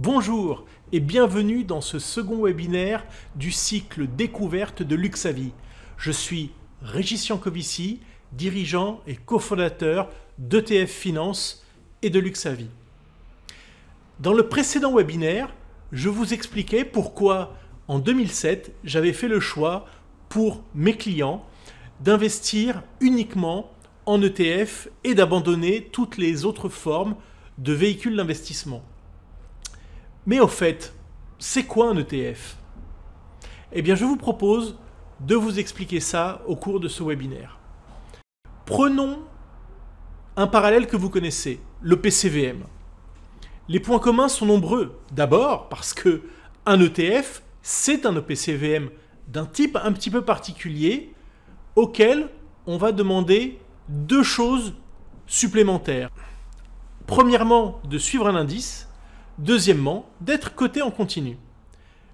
Bonjour et bienvenue dans ce second webinaire du cycle découverte de Luxavie. Je suis Régis Jancovici, dirigeant et cofondateur d'ETF Finance et de Luxavie. Dans le précédent webinaire, je vous expliquais pourquoi en 2007, j'avais fait le choix pour mes clients d'investir uniquement en ETF et d'abandonner toutes les autres formes de véhicules d'investissement. Mais au fait, c'est quoi un ETF? Eh bien, je vous propose de vous expliquer ça au cours de ce webinaire. Prenons un parallèle que vous connaissez, le PCVM. Les points communs sont nombreux. D'abord, parce que un ETF, c'est un OPCVM d'un type un petit peu particulier auquel on va demander deux choses supplémentaires. Premièrement, de suivre un indice. Deuxièmement, d'être coté en continu.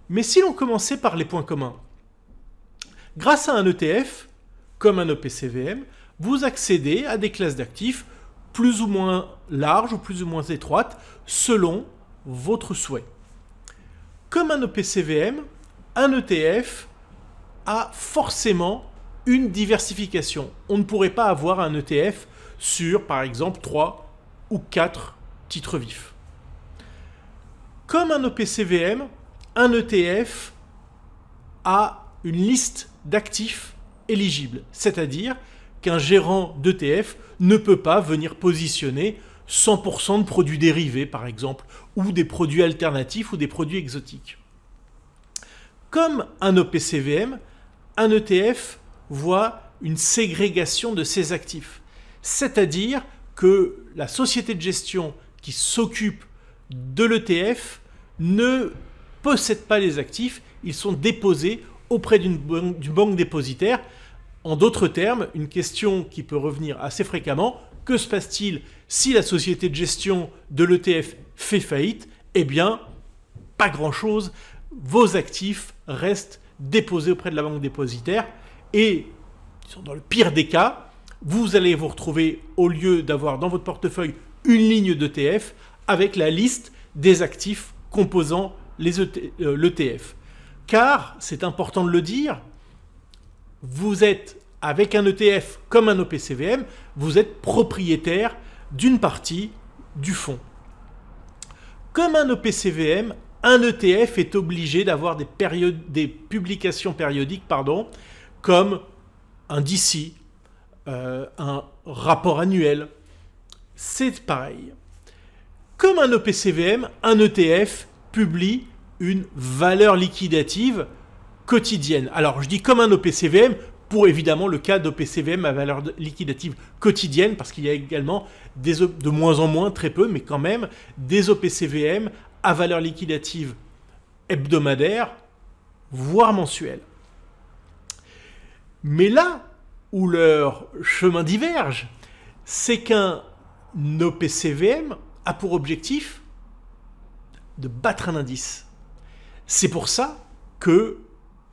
Mais si l'on commençait par les points communs, grâce à un ETF, comme un OPCVM, vous accédez à des classes d'actifs plus ou moins larges ou plus ou moins étroites selon votre souhait. Comme un OPCVM, un ETF a forcément une diversification. On ne pourrait pas avoir un ETF sur, par exemple, 3 ou 4 titres vifs. Comme un OPCVM, un ETF a une liste d'actifs éligibles, c'est-à-dire qu'un gérant d'ETF ne peut pas venir positionner 100% de produits dérivés, par exemple, ou des produits alternatifs ou des produits exotiques. Comme un OPCVM, un ETF voit une ségrégation de ses actifs, c'est-à-dire que la société de gestion qui s'occupe de l'ETF ne possède pas les actifs, ils sont déposés auprès d'une banque dépositaire. En d'autres termes, une question qui peut revenir assez fréquemment, que se passe-t-il si la société de gestion de l'ETF fait faillite? Eh bien, pas grand-chose, vos actifs restent déposés auprès de la banque dépositaire et, dans le pire des cas, vous allez vous retrouver, au lieu d'avoir dans votre portefeuille une ligne d'ETF, avec la liste des actifs composant l'ETF. Car, c'est important de le dire, vous êtes, avec un ETF comme un OPCVM, vous êtes propriétaire d'une partie du fonds. Comme un OPCVM, un ETF est obligé d'avoir des publications périodiques, comme un DCI, un rapport annuel. C'est pareil. Comme un OPCVM, un ETF publie une valeur liquidative quotidienne. Alors, je dis comme un OPCVM pour évidemment le cas d'OPCVM à valeur liquidative quotidienne, parce qu'il y a également de moins en moins, très peu, mais quand même, des OPCVM à valeur liquidative hebdomadaire, voire mensuelle. Mais là où leur chemin diverge, c'est qu'un OPCVM a pour objectif de battre un indice. C'est pour ça que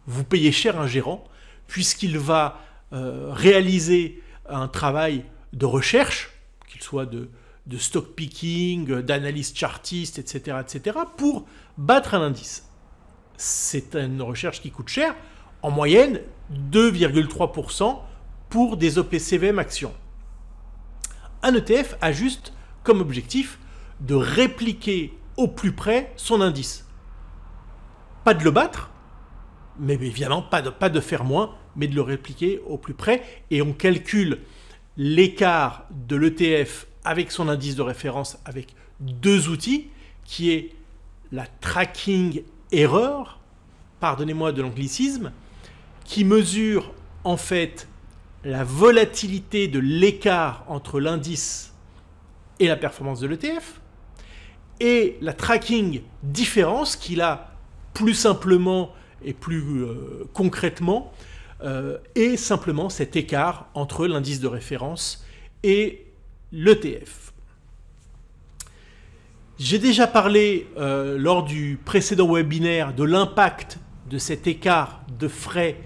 vous payez cher un gérant, puisqu'il va réaliser un travail de recherche, qu'il soit de stock picking, d'analyse chartiste, etc., pour battre un indice. C'est une recherche qui coûte cher, en moyenne 2,3% pour des OPCVM actions. Un ETF a juste comme objectif de répliquer au plus près son indice. Pas de le battre, mais évidemment pas de faire moins, mais de le répliquer au plus près. Et on calcule l'écart de l'ETF avec son indice de référence avec deux outils, qui est la tracking error, pardonnez-moi de l'anglicisme, qui mesure en fait la volatilité de l'écart entre l'indice et la performance de l'ETF, et la tracking différence qui là, plus simplement et plus concrètement, est simplement cet écart entre l'indice de référence et l'ETF. J'ai déjà parlé lors du précédent webinaire de l'impact de cet écart de frais,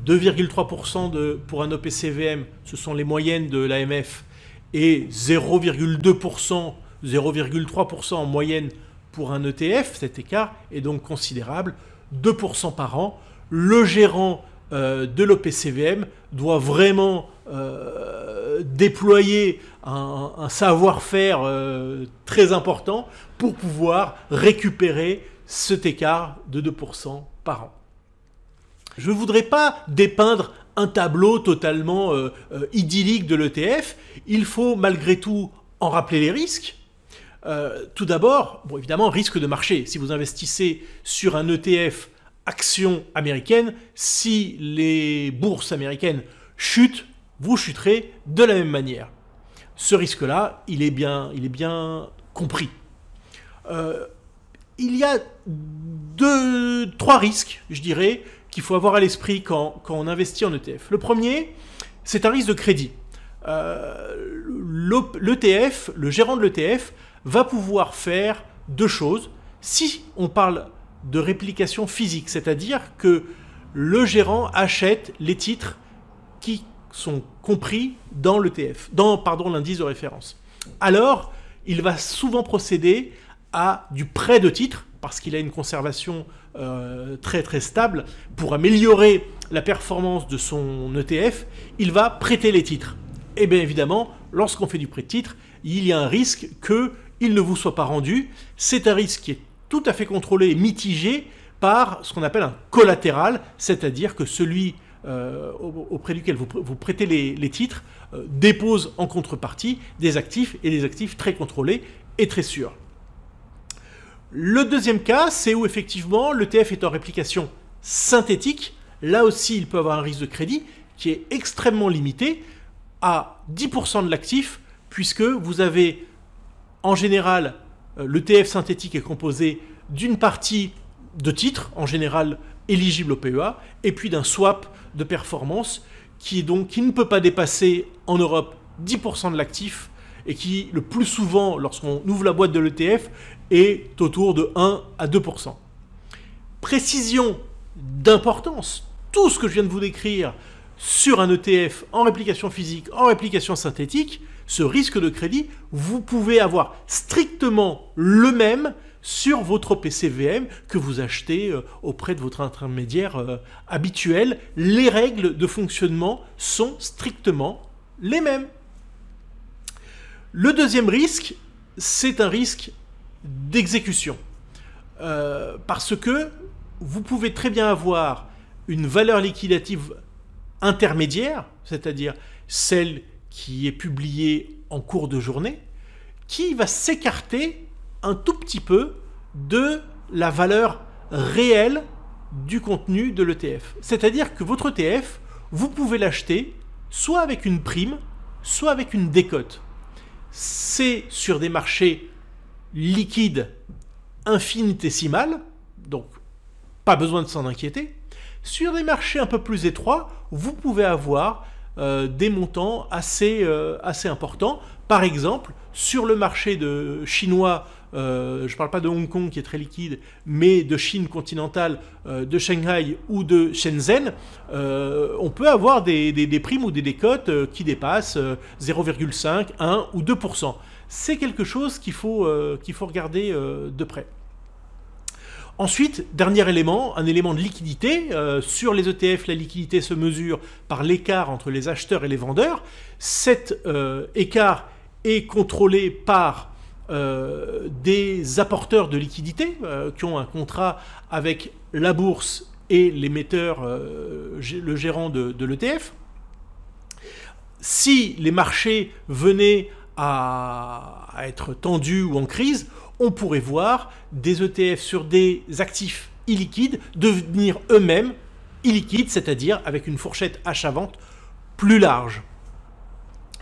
2,3% pour un OPCVM, ce sont les moyennes de l'AMF, et 0,2%, 0,3% en moyenne pour un ETF, cet écart est donc considérable, 2% par an. Le gérant de l'OPCVM doit vraiment déployer un savoir-faire très important pour pouvoir récupérer cet écart de 2% par an. Je ne voudrais pas dépeindre un tableau totalement idyllique de l'ETF. Il faut malgré tout en rappeler les risques. Tout d'abord, bon, évidemment, risque de marché. Si vous investissez sur un ETF action américaine, si les bourses américaines chutent, vous chuterez de la même manière. Ce risque-là, il est bien compris. Il y a trois risques, je dirais, qu'il faut avoir à l'esprit quand on investit en ETF. Le premier, c'est un risque de crédit. L'ETF, le gérant de l'ETF, va pouvoir faire deux choses. Si on parle de réplication physique, c'est-à-dire que le gérant achète les titres qui sont compris dans l'ETF, dans l'indice de référence. Alors, il va souvent procéder à du prêt de titres, parce qu'il a une conservation très très stable. Pour améliorer la performance de son ETF, il va prêter les titres. Et bien évidemment, lorsqu'on fait du prêt de titres, il y a un risque qu'il ne vous soit pas rendu. C'est un risque qui est tout à fait contrôlé et mitigé par ce qu'on appelle un collatéral, c'est-à-dire que celui auprès duquel vous prêtez les titres dépose en contrepartie des actifs, et des actifs très contrôlés et très sûrs. Le deuxième cas, c'est où effectivement l'ETF est en réplication synthétique. Là aussi, il peut avoir un risque de crédit qui est extrêmement limité à 10% de l'actif, puisque vous avez en général, l'ETF synthétique est composé d'une partie de titres, en général éligibles au PEA, et puis d'un swap de performance qui ne peut pas dépasser en Europe 10% de l'actif, et qui, le plus souvent, lorsqu'on ouvre la boîte de l'ETF, est autour de 1 à 2%. Précision d'importance, tout ce que je viens de vous décrire sur un ETF en réplication physique, en réplication synthétique, ce risque de crédit, vous pouvez avoir strictement le même sur votre PCVM que vous achetez auprès de votre intermédiaire habituel. Les règles de fonctionnement sont strictement les mêmes. Le deuxième risque, c'est un risque d'exécution. Parce que vous pouvez très bien avoir une valeur liquidative intermédiaire, c'est-à-dire celle qui est publiée en cours de journée, qui va s'écarter un tout petit peu de la valeur réelle du contenu de l'ETF. C'est-à-dire que votre ETF, vous pouvez l'acheter soit avec une prime, soit avec une décote. C'est sur des marchés liquides infinitésimales, donc pas besoin de s'en inquiéter. Sur des marchés un peu plus étroits, vous pouvez avoir des montants assez importants. Par exemple, sur le marché chinois, je ne parle pas de Hong Kong qui est très liquide, mais de Chine continentale, de Shanghai ou de Shenzhen, on peut avoir des primes ou des décotes qui dépassent 0,5, 1 ou 2%. C'est quelque chose qu'il faut regarder de près. Ensuite, dernier élément, un élément de liquidité. Sur les ETF, la liquidité se mesure par l'écart entre les acheteurs et les vendeurs. Cet écart est contrôlé par des apporteurs de liquidité qui ont un contrat avec la bourse et l'émetteur, le gérant de l'ETF. Si les marchés venaient à être tendus ou en crise, on pourrait voir des ETF sur des actifs illiquides devenir eux-mêmes illiquides, c'est-à-dire avec une fourchette achat-vente plus large.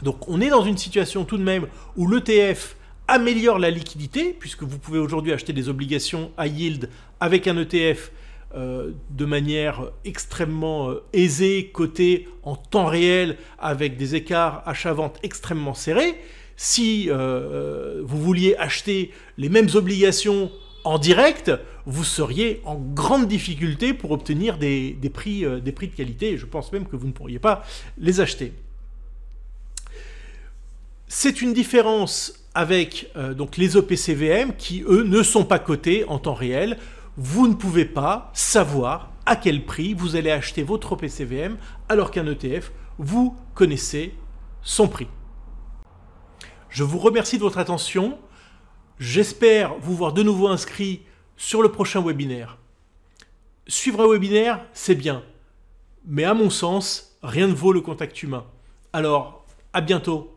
Donc on est dans une situation tout de même où l'ETF améliore la liquidité, puisque vous pouvez aujourd'hui acheter des obligations à yield avec un ETF de manière extrêmement aisée, cotée en temps réel, avec des écarts achat-vente extrêmement serrés. Si vous vouliez acheter les mêmes obligations en direct, vous seriez en grande difficulté pour obtenir des prix de qualité, et je pense même que vous ne pourriez pas les acheter. C'est une différence avec donc les OPCVM qui, eux, ne sont pas cotés en temps réel. Vous ne pouvez pas savoir à quel prix vous allez acheter votre OPCVM alors qu'un ETF, vous connaissez son prix. Je vous remercie de votre attention. J'espère vous voir de nouveau inscrit sur le prochain webinaire. Suivre un webinaire, c'est bien. Mais à mon sens, rien ne vaut le contact humain. Alors, à bientôt.